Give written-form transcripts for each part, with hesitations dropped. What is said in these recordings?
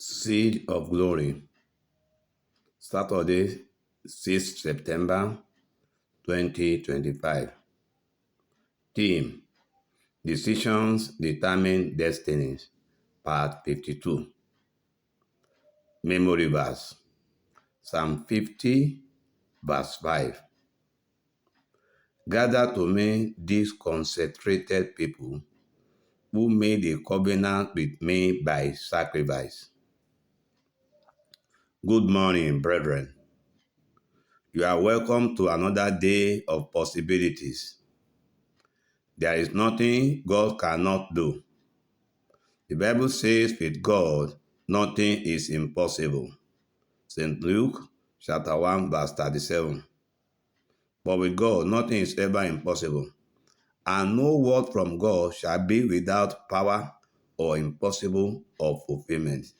Seed of Glory, Saturday, 6th September 2025. Theme: Decisions Determine Destinies, Part 52. Memory Verse, Psalm 50, verse 5. Gather to me these consecrated people who made a covenant with me by sacrifice. Good morning, brethren. You are welcome to another day of possibilities. There is nothing God cannot do. The Bible says with God, nothing is impossible. St. Luke chapter 1 verse 37. But with God, nothing is ever impossible. And no word from God shall be without power or impossible of fulfillment.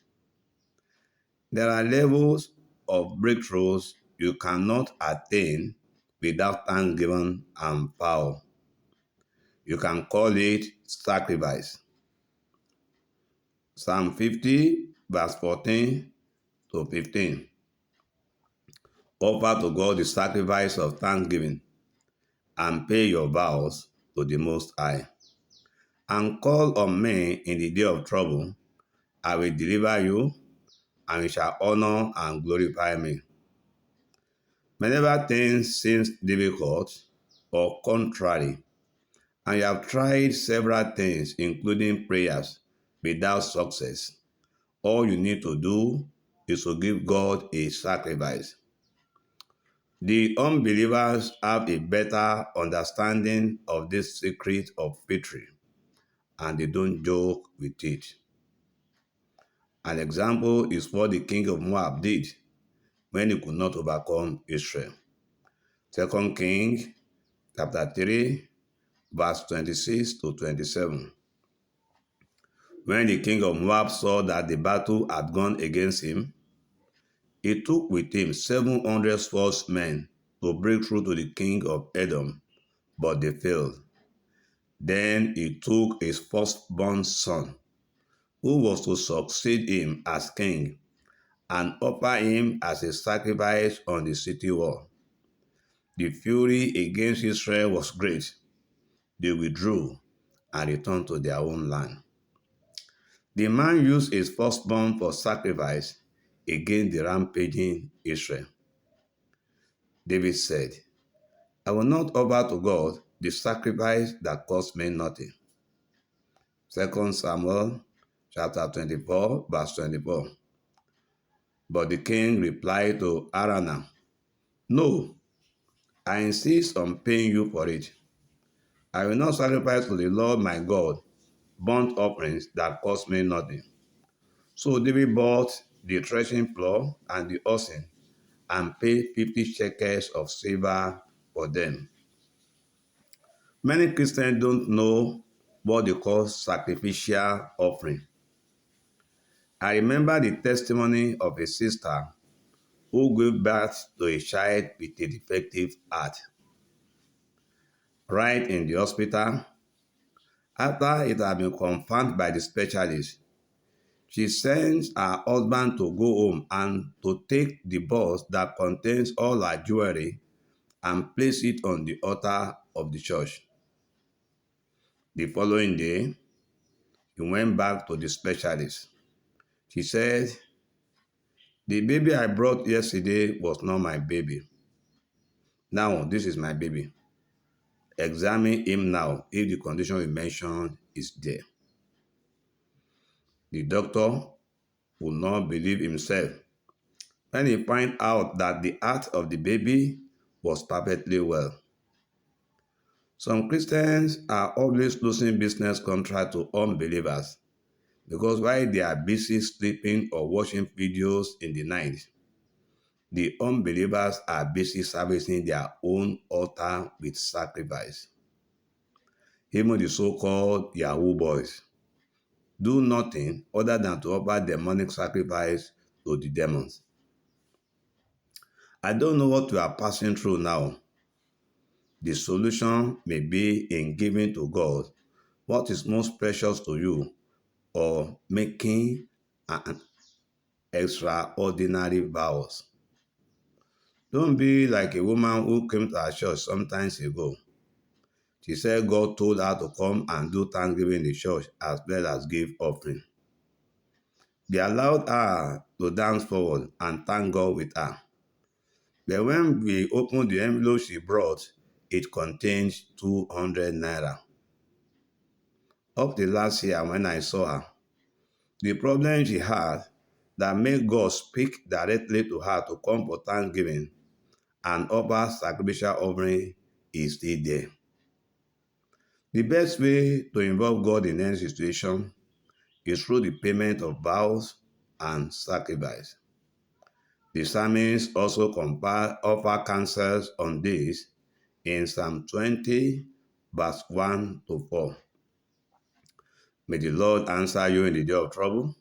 There are levels of breakthroughs you cannot attain without thanksgiving and power. You can call it sacrifice. Psalm 50, verse 14 to 15. Offer to God the sacrifice of thanksgiving and pay your vows to the Most High. And call on me in the day of trouble. I will deliver you, and you shall honor and glorify me. Whenever things seem difficult or contrary, and you have tried several things, including prayers, without success, all you need to do is to give God a sacrifice. The unbelievers have a better understanding of this secret of victory, and they don't joke with it. An example is what the king of Moab did when he could not overcome Israel. 2 Kings chapter 3, verse 26 to 27. When the king of Moab saw that the battle had gone against him, he took with him 700 swordsmen to break through to the king of Edom, but they failed. Then he took his firstborn son, who was to succeed him as king, and offered him as a sacrifice on the city wall. The fury against Israel was great. They withdrew and returned to their own land. The man used his firstborn for sacrifice against the rampaging Israel. David said, I will not offer to God the sacrifice that cost me nothing. 2 Samuel chapter 24, verse 24. But the king replied to Araunah, No, I insist on paying you for it. I will not sacrifice to the Lord my God burnt offerings that cost me nothing. So David bought the threshing floor and the oxen and paid 50 shekels of silver for them. Many Christians don't know what they call sacrificial offering. I remember the testimony of a sister who gave birth to a child with a defective heart. Right in the hospital, after it had been confirmed by the specialist, she sends her husband to go home and to take the box that contains all her jewelry and place it on the altar of the church. The following day, he went back to the specialist. She said, the baby I brought yesterday was not my baby. Now, this is my baby. Examine him now if the condition we mentioned is there. The doctor will not believe himself when he find out that the heart of the baby was perfectly well. Some Christians are always losing business contracts to unbelievers because while they are busy sleeping or watching videos in the night, the unbelievers are busy servicing their own altar with sacrifice. Even the so-called Yahoo boys do nothing other than to offer demonic sacrifice to the demons. I don't know what you are passing through now. The solution may be in giving to God what is most precious to you, or making an extraordinary vows. Don't be like a woman who came to our church some times ago. She said God told her to come and do thanksgiving in the church as well as give offering. They allowed her to dance forward and thank God with her. But when we opened the envelope she brought, it contained 200 naira. Up to last year when I saw her, the problem she had that made God speak directly to her to come for thanksgiving and offer sacrificial offering is still there. The best way to involve God in any situation is through the payment of vows and sacrifice. The psalmist also offer counsels on this in Psalm 20, verse 1 to 4. May the Lord answer you in the day of trouble.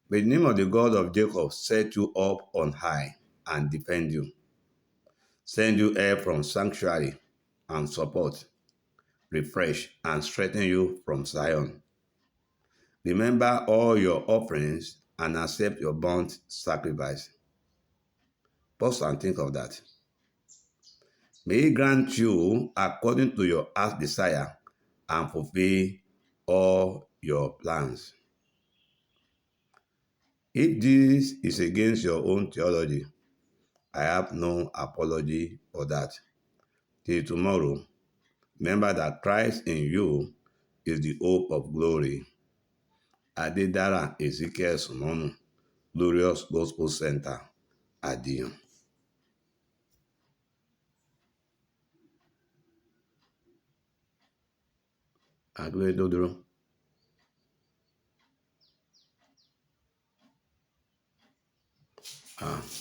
May the name of the God of Jacob set you up on high and defend you. Send you help from sanctuary and support, refresh and strengthen you from Zion. Remember all your offerings and accept your burnt sacrifice. Pause and think of that. May He grant you according to your heart's desire and fulfill all your plans. If this is against your own theology, I have no apology for that. Till tomorrow, remember that Christ in you is the hope of glory. Adedara Ezekiel Sumonu, Glorious Gospel Center, Adiyan. Agbeledodoro. Ah.